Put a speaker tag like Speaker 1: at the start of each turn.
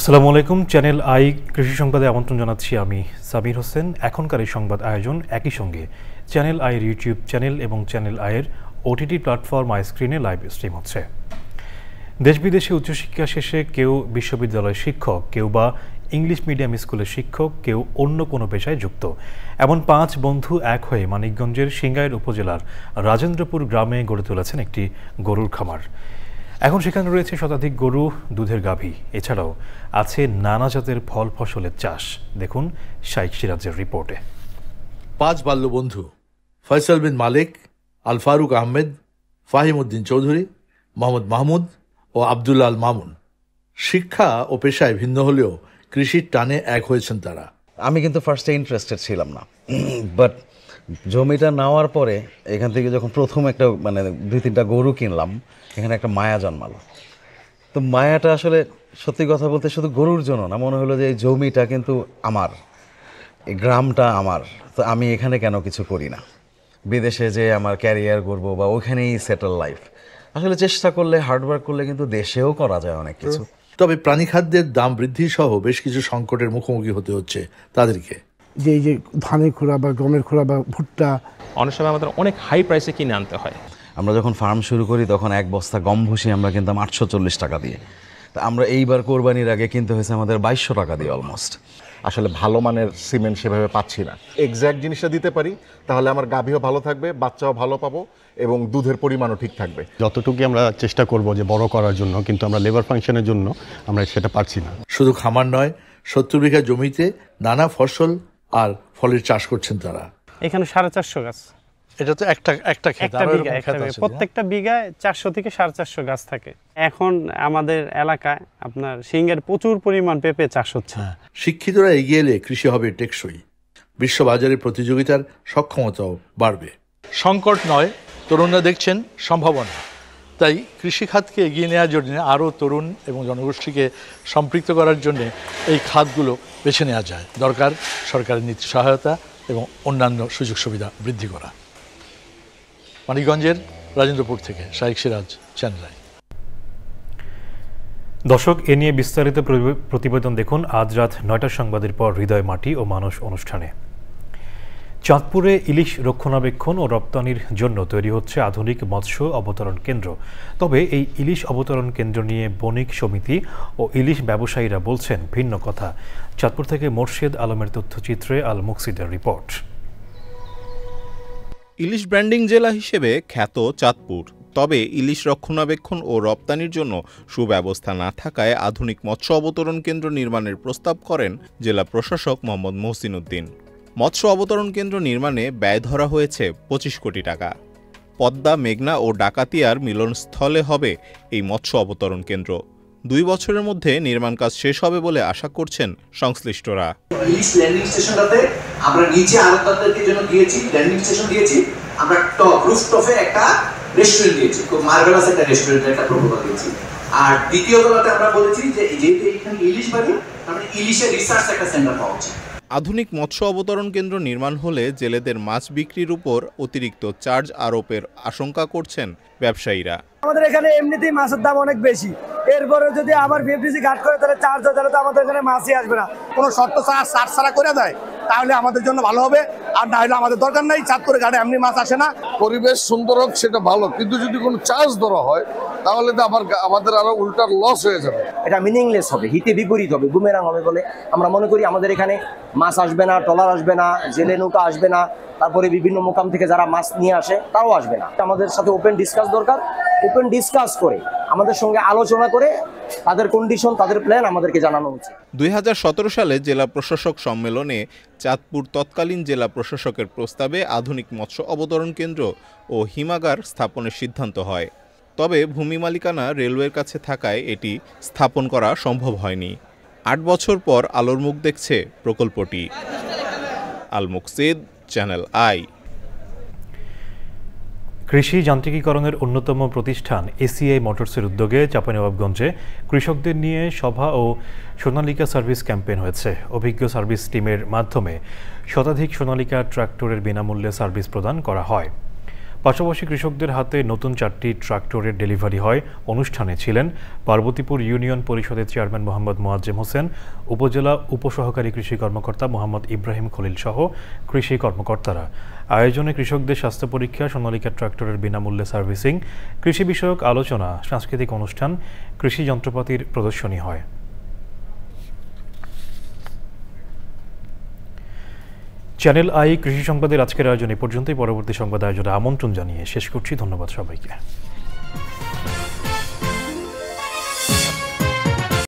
Speaker 1: আসসালামু আলাইকুম। Channel I কৃষি সংবাদে আমন্ত্রণ জানাচ্ছি আমি সাবির হোসেন। এখনকার এই সংবাদ আয়োজন একই সঙ্গে চ্যানেল আইয়ের ইউটিউব চ্যানেল এবং চ্যানেল আইয়ের ওটিটি প্ল্যাটফর্ম আই স্ক্রিনে লাইভ স্ট্রিম হচ্ছে। দেশ বিদেশে উচ্চশিক্ষা শেষে কেউ বিশ্ববিদ্যালয়ের শিক্ষক, কেউ বা ইংলিশ মিডিয়াম স্কুলের শিক্ষক, কেউ অন্য কোনো পেশায় যুক্ত। এমন 5 বন্ধু এক হয়ে মানিকগঞ্জের সিংগাইর উপজেলার রাজেন্দ্রপুর গ্রামে গড়ে তুলেছেন একটি গরুর খামার। এখন সেখানে রয়েছে শতাধিক গরু, দুধের গাভী, এছাড়াও আছে নানা জাতের ফল ফসলের চাষ। দেখুন শাইখ সিরাজের রিপোর্টে।
Speaker 2: 5 বাল্যবন্ধু ফয়সাল বিন মালিক, আল ফারুক আহমেদ, ফাহিম উদ্দিন চৌধুরী, মোহাম্মদ মাহমুদ ও আবদুল্লাহ আল মামুন। শিক্ষা ও পেশায় ভিন্ন হলেও কৃষির টানে এক হয়েছেন তারা।
Speaker 3: আমি কিন্তু ফার্স্টে ইন্টারেস্টেড ছিলাম না, বাট জমিটা নেওয়ার পরে এখান থেকে যখন প্রথম একটা 2-3টা গরু কিনলাম, এখানে একটা মায়া জন্মালো। তো মায়াটা আসলে সত্যি কথা বলতে শুধু গরুর জন্য না, মনে হলো যে এই জমিটা কিন্তু আমার, এই গ্রামটা আমার, তো আমি এখানে কেন কিছু করি না, বিদেশে যে আমার ক্যারিয়ার করবো বা ওইখানেই সেটেল লাইফ। আসলে চেষ্টা করলে, হার্ডওয়ার্ক করলে কিন্তু দেশেও করা যায় অনেক কিছু।
Speaker 2: তবে প্রাণীখাদ্যের দাম বৃদ্ধি সহ বেশ কিছু সংকটের মুখোমুখি হতে হচ্ছে তাদেরকে।
Speaker 4: যে এই যে ধানের খোড়া বা গমের খোড়া বা ভুট্টা
Speaker 5: অনেক সময় আমাদের অনেক হাই প্রাইসে কিনে আনতে হয়।
Speaker 3: আমরা যখন ফার্ম শুরু করি তখন এক বস্তা গম ভুসি আমরা কিনতাম 840 টাকা দিয়ে। তা আমরা এইবার কোরবানির আগে কিনতে হয়েছে আমাদের 2200 টাকা দিয়ে অলমোস্ট।
Speaker 6: আসলে ভালো মানের সিমেন্ট সেভাবে পাচ্ছি না। এক্স্যাক্ট জিনিসটা দিতে পারি তাহলে আমার গাভীও ভালো থাকবে, বাচ্চাও ভালো পাবো এবং দুধের পরিমাণও ঠিক থাকবে।
Speaker 7: যতটুকু আমরা চেষ্টা করব যে বড় করার জন্য, কিন্তু আমরা লেবার ফাংশনের জন্য আমরা সেটা পারছি না।
Speaker 2: শুধু খামার নয়, 70 বিঘা জমিতে নানা ফসল আর ফলের চাষ করছেন তারা।
Speaker 8: এখানে 450 গাছ।
Speaker 2: এটা তো একটা ক্ষেত,
Speaker 8: প্রত্যেকটা বিঘায় 400 থেকে 450 গাছ থাকে। এখন আমাদের এলাকায় আপনার সিংহের প্রচুর পরিমাণ পেঁপে চাষ হচ্ছে।
Speaker 2: শিক্ষিতরা এগিয়ে এলে কৃষি হবে টেকসই, বিশ্ববাজারে প্রতিযোগিতার সক্ষমতাও বাড়বে। সংকট নয়, তরুণরা দেখছেন সম্ভাবনা। তাই কৃষিখাতকে এগিয়ে নেওয়ার জন্য আরও তরুণ এবং জনগোষ্ঠীকে সম্পৃক্ত করার জন্য এই খাতগুলো বেছে নেওয়া যায়। দরকার সরকারের নীতি সহায়তা এবং অন্যান্য সুযোগ সুবিধা বৃদ্ধি করা। মানিকগঞ্জের রাজেন্দ্রপুর থেকে শাইখ সিরাজ, চ্যানেল আই।
Speaker 1: দর্শক, এ নিয়ে বিস্তারিত প্রতিবেদন দেখুন আজ রাত 9টার সংবাদের পর হৃদয় মাটি ও মানুষ অনুষ্ঠানে। চাঁদপুরে ইলিশ রক্ষণাবেক্ষণ ও রপ্তানির জন্য তৈরি হচ্ছে আধুনিক মৎস্য অবতরণ কেন্দ্র। তবে এই ইলিশ অবতরণ কেন্দ্র নিয়ে বণিক সমিতি ও ইলিশ ব্যবসায়ীরা বলছেন ভিন্ন কথা। চাঁদপুর থেকে মোর্শেদ আলমের তথ্যচিত্রে আল মুকসিদের রিপোর্ট।
Speaker 9: ইলিশ ব্র্যান্ডিং জেলা হিসেবে খ্যাত চাঁদপুর, তবে ইলিশ রক্ষণাবেক্ষণ ও রপ্তানির জন্য সুব্যবস্থা না থাকায় আধুনিক মৎস্য অবতরণ কেন্দ্র নির্মাণের প্রস্তাব করেন জেলা প্রশাসক মোহাম্মদ মহসিন উদ্দিন। মৎস্য অবতরণ কেন্দ্র নির্মাণে ব্যয় ধরা হয়েছে 25 কোটি টাকা। পদ্মা, মেঘনা ও ডাকাতিয়ার মিলনস্থলে হবে এই মৎস্য অবতরণ কেন্দ্র। 2 বছরের মধ্যে নির্মাণ কাজ শেষ হবে বলে আশা করছেন সংশ্লিষ্টরা।
Speaker 10: ইলিশ ল্যান্ডিং স্টেশনটাতে আমরা নিচে আড়তদারদের জন্য দিয়েছি, ল্যান্ডিং স্টেশন দিয়েছি, আমরা রুফটপে একটা রেস্টুরেন্ট দিয়েছি, খুব মার্ভেলাস একটা রেস্টুরেন্টের একটা প্রপোজাল দিয়েছি। আর দ্বিতীয় তলাতে আমরা বলেছি যে যেহেতু এখানে ইলিশ বাড়ি, আমরা ইলিশের রিসার্চ একটা সেন্টার পাওয়া উচিত।
Speaker 9: আধুনিক মৎস্য অবতরণ কেন্দ্র নির্মাণ হলে জেলেদের মাছ বিক্রির উপর অতিরিক্ত চার্জ আরোপের আশঙ্কা করছেন ব্যবসায়ীরা।
Speaker 11: আমাদের এখানে এমনিতেই মাছের দাম অনেক বেশি, এরপরে যদি আবার বিএফটিসি ঘাট করে তাহলে চার্জ হয়, তাহলে তো আমাদের এখানে মাছই আসবে না। কোনো শর্ত চার্জ ছাড়া করে দেয় তাহলে আমাদের জন্য ভালো হবে, আর না হলে আমাদের দরকার নাই। চাঁদপুরে ঘাটে এমনি মাছ আসে না।
Speaker 12: পরিবেশ সুন্দর হোক সেটা ভালো, কিন্তু যদি কোনো চার্জ ধরা হয় তাহলে তো আমাদের আরো উল্টার লস হয়ে যাবে।
Speaker 11: এটা মিনিংলেস হবে, হিতে বিপরীত হবে, বুমেরাং হবে বলে আমরা মনে করি। আমাদের এখানে মাছ আসবে না, ট্রলার আসবে না, জেলে নৌকা আসবে না, তারপরে বিভিন্ন মোকাম থেকে যারা মাছ নিয়ে আসে তাও আসবে না। আমাদের সাথে ওপেন ডিসকাস দরকার, ওপেন ডিসকাস করে আমাদের সঙ্গে আলোচনা করে তাদের কন্ডিশন, তাদের প্ল্যান আমাদেরকে জানানো উচিত।
Speaker 9: 2017 সালে জেলা প্রশাসক সম্মেলনে চাঁদপুর তৎকালীন জেলা প্রশাসকের প্রস্তাবে আধুনিক মৎস্য অবতরণ কেন্দ্র ও হিমাগার স্থাপনের সিদ্ধান্ত হয়। তবে ভূমি মালিকানা রেলওয়ের কাছে থাকায় এটি স্থাপন করা সম্ভব হয়নি। 8 বছর পর আলোর মুখ দেখছে প্রকল্পটি। আল মুকসিদ, চ্যানেল আই।
Speaker 1: কৃষি যান্ত্রিকীকরণের অন্যতম প্রতিষ্ঠান এসিআই মোটরসের উদ্যোগে চাঁপাইনবাবগঞ্জে কৃষকদের নিয়ে সভা ও সোনালিকা সার্ভিস ক্যাম্পেইন হয়েছে। অভিজ্ঞ সার্ভিস টিমের মাধ্যমে শতাধিক সোনালিকা ট্রাক্টরের বিনামূল্যে সার্ভিস প্রদান করা হয়। পাশাপাশি কৃষকদের হাতে নতুন 4টি ট্রাক্টরের ডেলিভারি হয়। অনুষ্ঠানে ছিলেন পার্বতীপুর ইউনিয়ন পরিষদের চেয়ারম্যান মোহাম্মদ মোয়াজ্জেম হোসেন, উপজেলা উপসহকারী কৃষি কর্মকর্তা মোহাম্মদ ইব্রাহিম খলিল সহ কৃষি কর্মকর্তারা। আয়োজনে কৃষকদের স্বাস্থ্য পরীক্ষা, সোনালিকা ট্রাক্টরের বিনামূল্যে সার্ভিসিং, কৃষি বিষয়ক আলোচনা, সাংস্কৃতিক অনুষ্ঠান, কৃষি যন্ত্রপাতির প্রদর্শনী হয়। চ্যানেল আই কৃষি সংবাদের আজকের আয়োজন এ পর্যন্তই। পরবর্তী সংবাদ আয়োজনে আমন্ত্রণ জানিয়ে শেষ করছি। ধন্যবাদ সবাইকে।